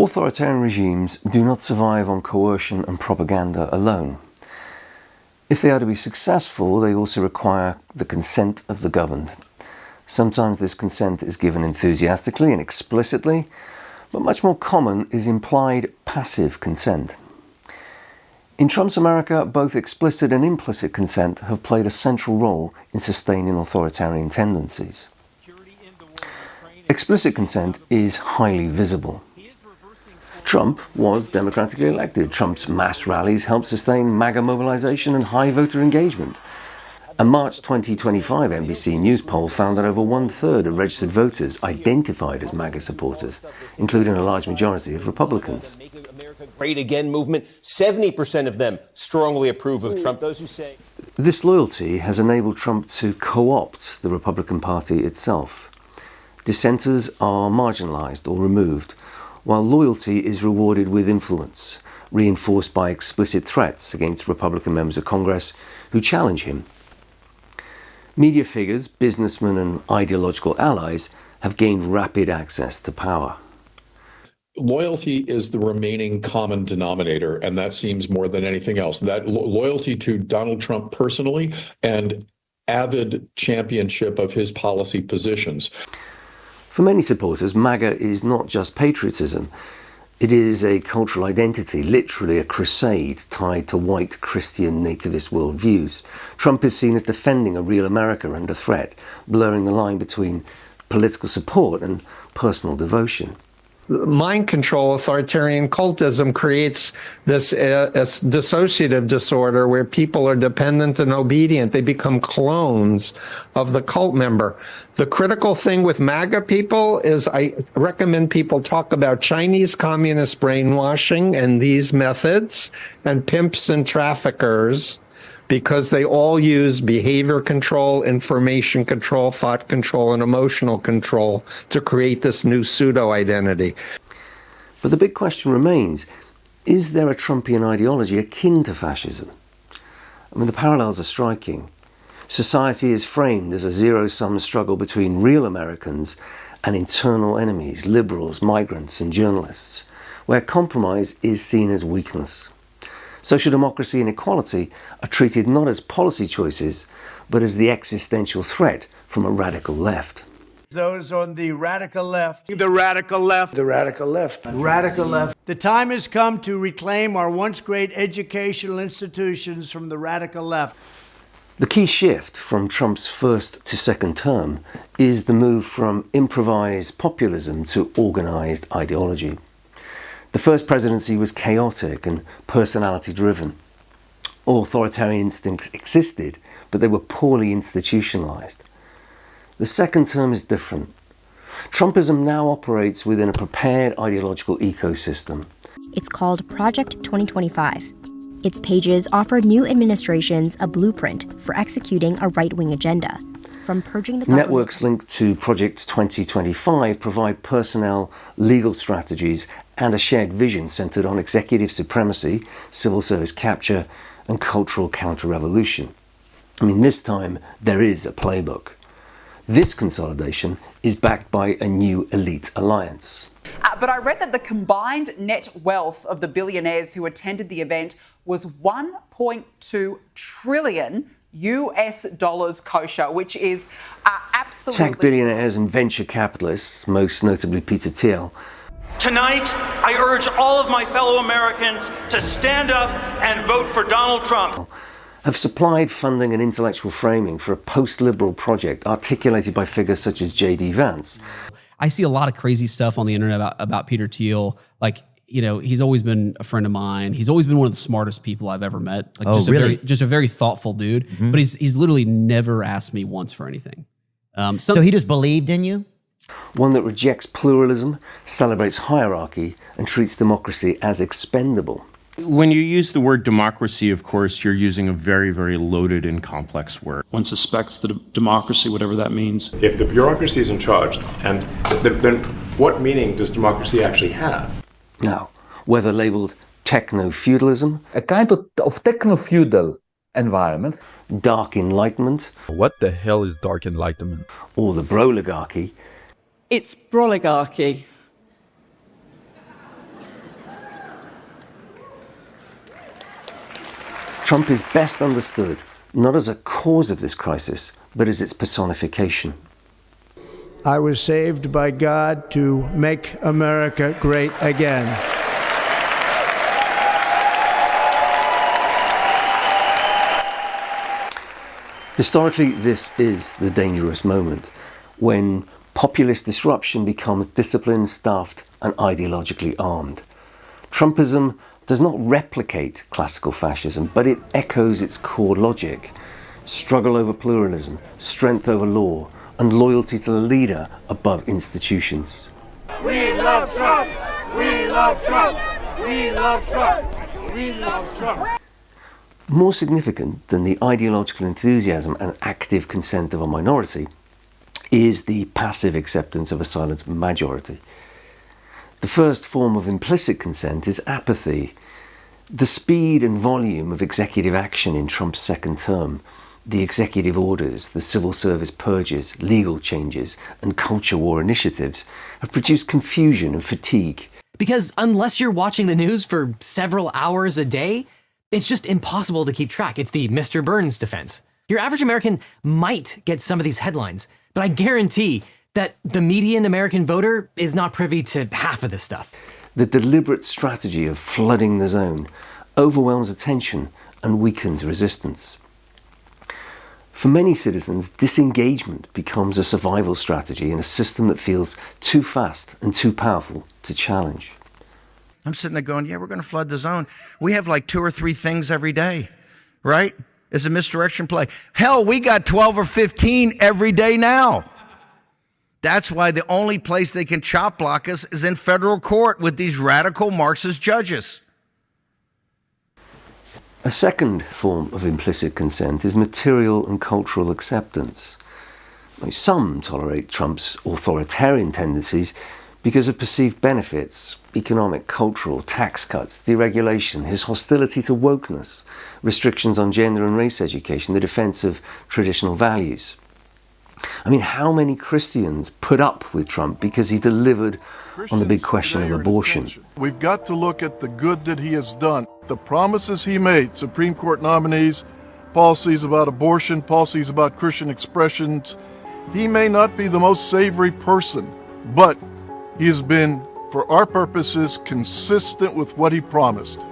Authoritarian regimes do not survive on coercion and propaganda alone. If they are to be successful, they also require the consent of the governed. Sometimes this consent is given enthusiastically and explicitly, but much more common is implied passive consent. In Trump's America, both explicit and implicit consent have played a central role in sustaining authoritarian tendencies. Explicit consent is highly visible. Trump was democratically elected. Trump's mass rallies helped sustain MAGA mobilization and high voter engagement. A March 2025 NBC News poll found that over 1/3 of registered voters identified as MAGA supporters, including a large majority of Republicans. Great Again movement, 70% of them strongly approve of Trump. Those who say this loyalty has enabled Trump to co-opt the Republican Party itself. Dissenters are marginalized or removed, while loyalty is rewarded with influence, reinforced by explicit threats against Republican members of Congress who challenge him. Media figures, businessmen and ideological allies have gained rapid access to power. Loyalty is the remaining common denominator, and that seems more than anything else. That loyalty to Donald Trump personally and avid championship of his policy positions. For many supporters, MAGA is not just patriotism. It is a cultural identity, literally a crusade tied to white Christian nativist worldviews. Trump is seen as defending a real America under threat, blurring the line between political support and personal devotion. Mind control, authoritarian cultism creates this dissociative disorder where people are dependent and obedient. They become clones of the cult member. The critical thing with MAGA people is I recommend people talk about Chinese communist brainwashing and these methods and pimps and traffickers, because they all use behavior control, information control, thought control, and emotional control to create this new pseudo-identity. But the big question remains, is there a Trumpian ideology akin to fascism? I mean, the parallels are striking. Society is framed as a zero-sum struggle between real Americans and internal enemies, liberals, migrants, and journalists, where compromise is seen as weakness. Social democracy and equality are treated not as policy choices, but as the existential threat from a radical left. Those on the radical left. The radical left. The radical left. Radical left. The time has come to reclaim our once great educational institutions from the radical left. The key shift from Trump's first to second term is the move from improvised populism to organized ideology. The first presidency was chaotic and personality-driven. Authoritarian instincts existed, but they were poorly institutionalized. The second term is different. Trumpism now operates within a prepared ideological ecosystem. It's called Project 2025. Its pages offer new administrations a blueprint for executing a right-wing agenda. From purging the government. Networks linked to Project 2025 provide personnel, legal strategies, and a shared vision centered on executive supremacy, civil service capture, and cultural counter-revolution. I mean, this time there is a playbook. This consolidation is backed by a new elite alliance. But I read that the combined net wealth of the billionaires who attended the event was 1.2 trillion US dollars kosher, which is absolutely... Tech billionaires and venture capitalists, most notably Peter Thiel. Tonight, I urge all of my fellow Americans to stand up and vote for Donald Trump. Have supplied funding and intellectual framing for a post-liberal project articulated by figures such as J.D. Vance. I see a lot of crazy stuff on the internet about Peter Thiel. Like, you know, he's always been a friend of mine. He's always been one of the smartest people I've ever met. Like, just a very thoughtful dude. Mm-hmm. But he's literally never asked me once for anything. So he just believed in you? One that rejects pluralism, celebrates hierarchy, and treats democracy as expendable. When you use the word democracy, of course, you're using a very, very loaded and complex word. One suspects that democracy, whatever that means. If the bureaucracy is in charge, and then what meaning does democracy actually have? Now, whether labelled techno-feudalism, a kind of techno-feudal environment, dark enlightenment, what the hell is dark enlightenment? Or the broligarchy. It's broligarchy. Trump is best understood not as a cause of this crisis, but as its personification. I was saved by God to make America great again. Historically, this is the dangerous moment when populist disruption becomes disciplined, staffed, and ideologically armed. Trumpism does not replicate classical fascism, but it echoes its core logic: struggle over pluralism, strength over law, and loyalty to the leader above institutions. We love Trump! We love Trump! We love Trump! We love Trump! More significant than the ideological enthusiasm and active consent of a minority is the passive acceptance of a silent majority. The first form of implicit consent is apathy. The speed and volume of executive action in Trump's second term, the executive orders, the civil service purges, legal changes, and culture war initiatives have produced confusion and fatigue. Because unless you're watching the news for several hours a day, it's just impossible to keep track. It's the Mr. Burns defense. Your average American might get some of these headlines, but I guarantee that the median American voter is not privy to half of this stuff. The deliberate strategy of flooding the zone overwhelms attention and weakens resistance. For many citizens, disengagement becomes a survival strategy in a system that feels too fast and too powerful to challenge. I'm sitting there going, yeah, we're going to flood the zone. We have like 2 or 3 things every day, right? It's a misdirection play. Hell, we got 12 or 15 every day now. That's why the only place they can chop block us is in federal court with these radical Marxist judges. A second form of implicit consent is material and cultural acceptance. Some tolerate Trump's authoritarian tendencies because of perceived benefits: economic, cultural, tax cuts, deregulation, his hostility to wokeness, restrictions on gender and race education, the defense of traditional values. I mean, how many Christians put up with Trump because he delivered on the big question of abortion? We've got to look at the good that he has done, the promises he made, Supreme Court nominees, policies about abortion, policies about Christian expressions. He may not be the most savory person, but he has been, for our purposes, consistent with what he promised.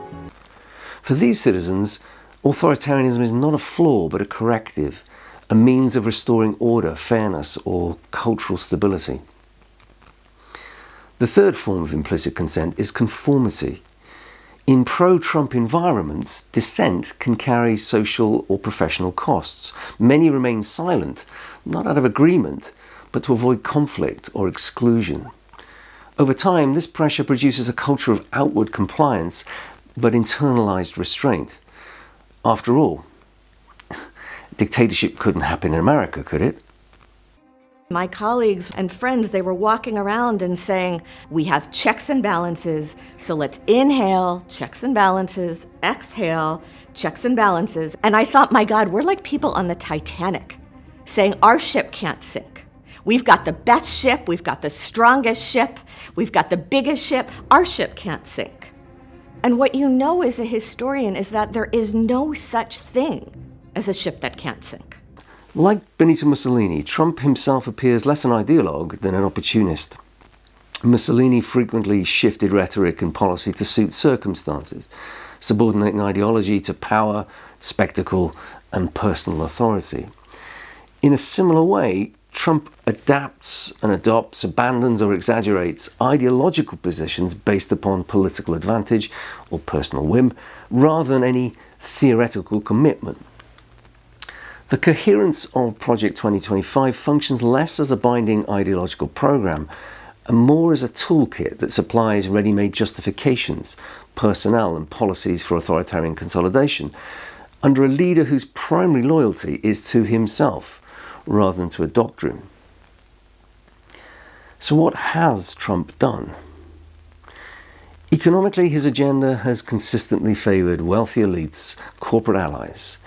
For these citizens, authoritarianism is not a flaw but a corrective, a means of restoring order, fairness, or cultural stability. The third form of implicit consent is conformity. In pro-Trump environments, dissent can carry social or professional costs. Many remain silent, not out of agreement, but to avoid conflict or exclusion. Over time, this pressure produces a culture of outward compliance, but internalized restraint. After all, dictatorship couldn't happen in America, could it? My colleagues and friends, they were walking around and saying, we have checks and balances, so let's inhale, checks and balances, exhale, checks and balances. And I thought, my God, we're like people on the Titanic saying our ship can't sink. We've got the best ship, we've got the strongest ship, we've got the biggest ship, our ship can't sink. And what you know as a historian is that there is no such thing as a ship that can't sink. Like Benito Mussolini, Trump himself appears less an ideologue than an opportunist. Mussolini frequently shifted rhetoric and policy to suit circumstances, subordinating ideology to power, spectacle, and personal authority. In a similar way, Trump adapts and adopts, abandons or exaggerates ideological positions based upon political advantage or personal whim, rather than any theoretical commitment. The coherence of Project 2025 functions less as a binding ideological program and more as a toolkit that supplies ready-made justifications, personnel and policies for authoritarian consolidation under a leader whose primary loyalty is to himself rather than to a doctrine. So what has Trump done? Economically, his agenda has consistently favoured wealthy elites, corporate allies,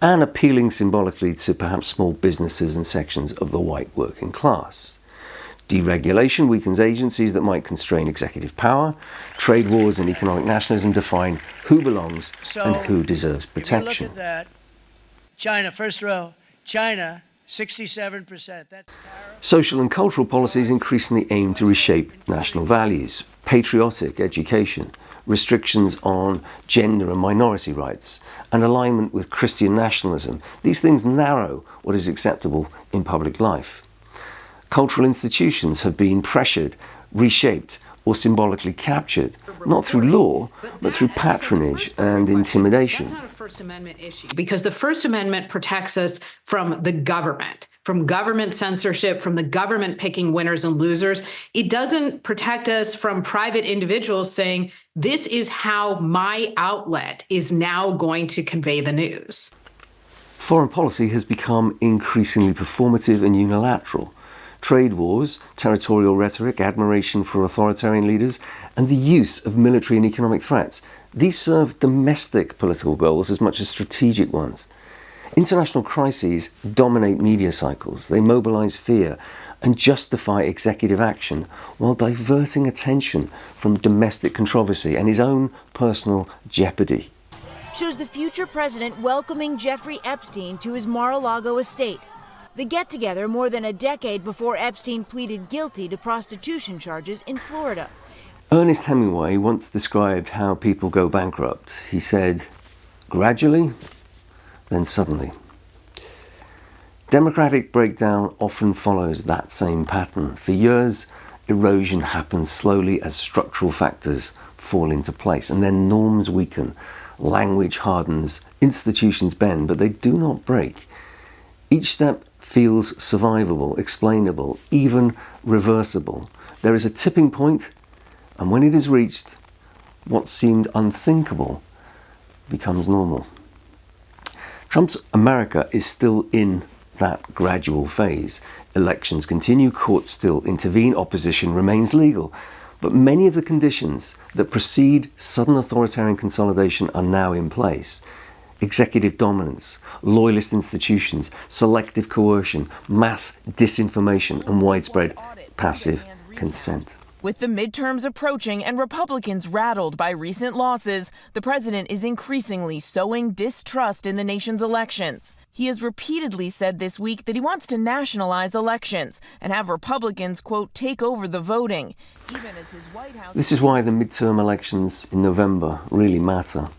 and appealing symbolically to perhaps small businesses and sections of the white working class. Deregulation weakens agencies that might constrain executive power. Trade wars and economic nationalism define who belongs and who deserves protection. If you look at that, China, first row, China, 67%. That's Social and cultural policies increasingly aim to reshape national values. Patriotic education, restrictions on gender and minority rights, and alignment with Christian nationalism. These things narrow what is acceptable in public life. Cultural institutions have been pressured, reshaped, or symbolically captured, not through law, but through patronage and intimidation. That's not a First Amendment issue, because the First Amendment protects us from the government, from government censorship, from the government picking winners and losers. It doesn't protect us from private individuals saying, this is how my outlet is now going to convey the news. Foreign policy has become increasingly performative and unilateral. Trade wars, territorial rhetoric, admiration for authoritarian leaders, and the use of military and economic threats. These serve domestic political goals as much as strategic ones. International crises dominate media cycles. They mobilize fear and justify executive action while diverting attention from domestic controversy and his own personal jeopardy. Shows the future president welcoming Jeffrey Epstein to his Mar-a-Lago estate. The get-together more than a decade before Epstein pleaded guilty to prostitution charges in Florida. Ernest Hemingway once described how people go bankrupt. He said, gradually, then suddenly. Democratic breakdown often follows that same pattern. For years, erosion happens slowly as structural factors fall into place, and then norms weaken, language hardens, institutions bend, but they do not break. Each step feels survivable, explainable, even reversible. There is a tipping point, and when it is reached, what seemed unthinkable becomes normal. Trump's America is still in that gradual phase. Elections continue, courts still intervene, opposition remains legal. But many of the conditions that precede sudden authoritarian consolidation are now in place. Executive dominance, loyalist institutions, selective coercion, mass disinformation, and widespread passive consent. With the midterms approaching and Republicans rattled by recent losses, the president is increasingly sowing distrust in the nation's elections. He has repeatedly said this week that he wants to nationalize elections and have Republicans, quote, take over the voting. Even as his White House... This is why the midterm elections in November really matter.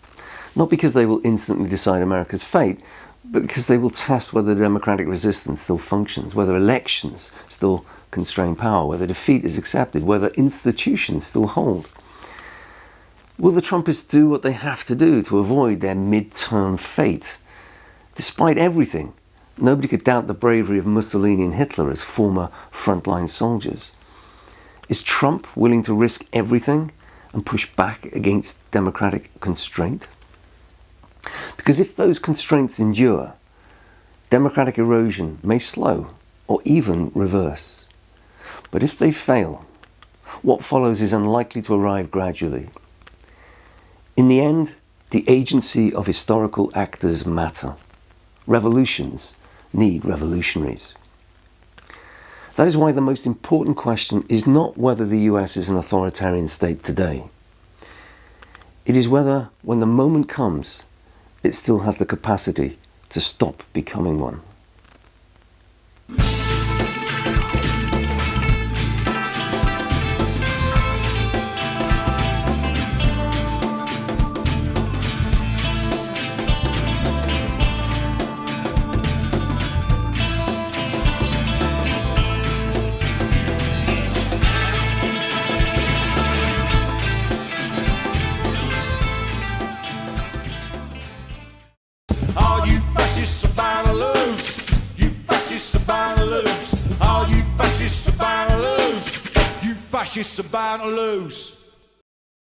Not because they will instantly decide America's fate, but because they will test whether democratic resistance still functions, whether elections still constrain power, whether defeat is accepted, whether institutions still hold. Will the Trumpists do what they have to do to avoid their midterm fate? Despite everything, nobody could doubt the bravery of Mussolini and Hitler as former frontline soldiers. Is Trump willing to risk everything and push back against democratic constraint? Because if those constraints endure, democratic erosion may slow or even reverse. But if they fail, what follows is unlikely to arrive gradually. In the end, the agency of historical actors matter. Revolutions need revolutionaries. That is why the most important question is not whether the US is an authoritarian state today. It is whether, when the moment comes, it still has the capacity to stop becoming one. All you fascists are bound to lose. You fascists are bound to lose. All you fascists are bound to lose. You fascists are bound to lose.